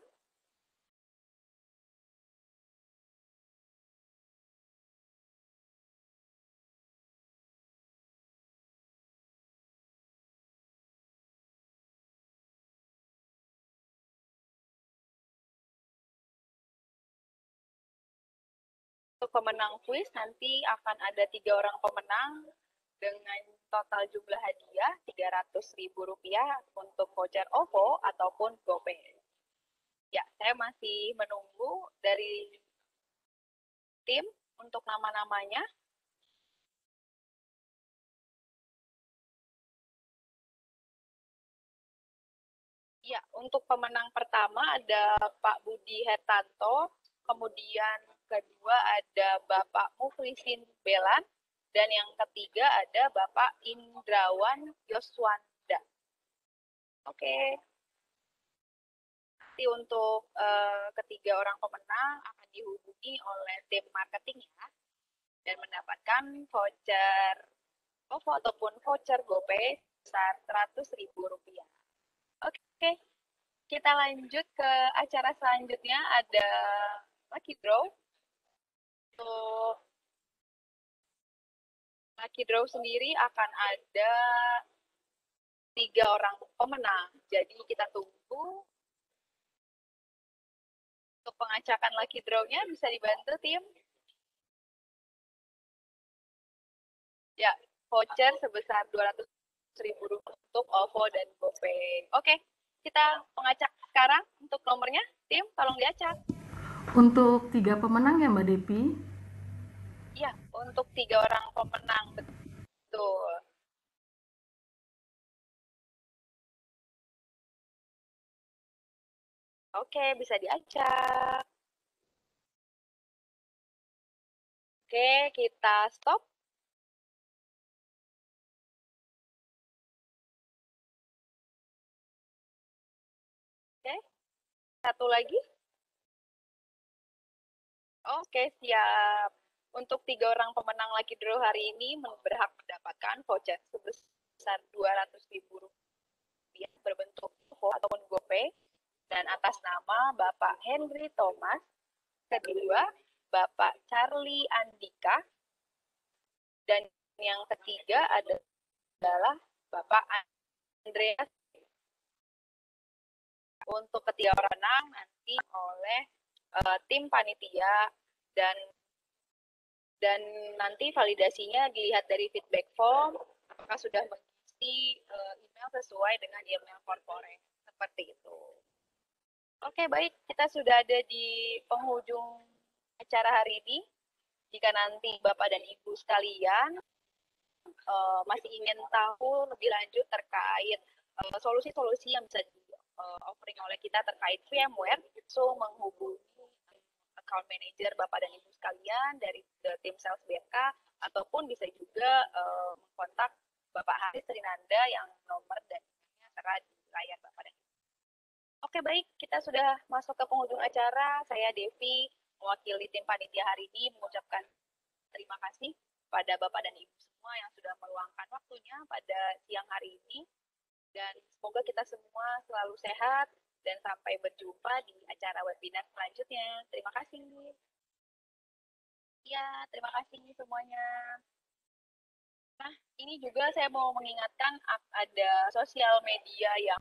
Untuk pemenang kuis nanti akan ada 3 orang pemenang dengan total jumlah hadiah Rp300.000 untuk voucher OVO ataupun GoPay. Ya, saya masih menunggu dari tim untuk nama-namanya. Ya, untuk pemenang pertama ada Pak Budi Hertanto, kemudian kedua ada Bapak Muflisin Belan, dan yang ketiga ada Bapak Indrawan Yoswanda. Oke. Nanti untuk ketiga orang pemenang akan dihubungi oleh tim marketing ya, dan mendapatkan voucher OVO ataupun voucher GoPay sebesar Rp100.000. Oke, kita lanjut ke acara selanjutnya, ada Lucky Draw. Untuk Lucky Draw sendiri akan ada 3 orang pemenang. Jadi kita tunggu untuk pengacakan Lucky Draw-nya, bisa dibantu tim. Ya, voucher sebesar Rp200.000 untuk OVO dan GoPay. Oke, kita pengacak sekarang untuk nomornya. Tim, tolong diacak. Untuk 3 pemenang ya Mbak Depi? Iya, untuk 3 orang pemenang, betul. Oke, bisa diacak. Oke, kita stop. Oke, satu lagi. Oke, siap. Untuk 3 orang pemenang Lucky Draw hari ini berhak mendapatkan voucher sebesar Rp200.000 berbentuk OVO ataupun GoPay dan atas nama Bapak Henry Thomas, kedua Bapak Charlie Andika, dan yang ketiga adalah Bapak Andreas. Untuk ketiga orang menang nanti oleh tim panitia dan nanti validasinya dilihat dari feedback form apakah sudah mengisi email sesuai dengan email corporate seperti itu. Oke, baik, kita sudah ada di penghujung acara hari ini. Jika nanti Bapak dan Ibu sekalian masih ingin tahu lebih lanjut terkait solusi-solusi yang bisa offering oleh kita terkait VMware, so menghubungi account manager Bapak dan Ibu sekalian dari tim sales BK ataupun bisa juga mengkontak Bapak Haris Trinanda yang nomor dan emailnya tertera di layar Bapak dan Ibu. Oke, baik, kita sudah masuk ke penghujung acara. Saya Devi, mewakili tim panitia hari ini mengucapkan terima kasih pada Bapak dan Ibu semua yang sudah meluangkan waktunya pada siang hari ini. Dan semoga kita semua selalu sehat dan sampai berjumpa di acara webinar selanjutnya. Terima kasih. Ya, terima kasih semuanya. Nah, ini juga saya mau mengingatkan ada sosial media yang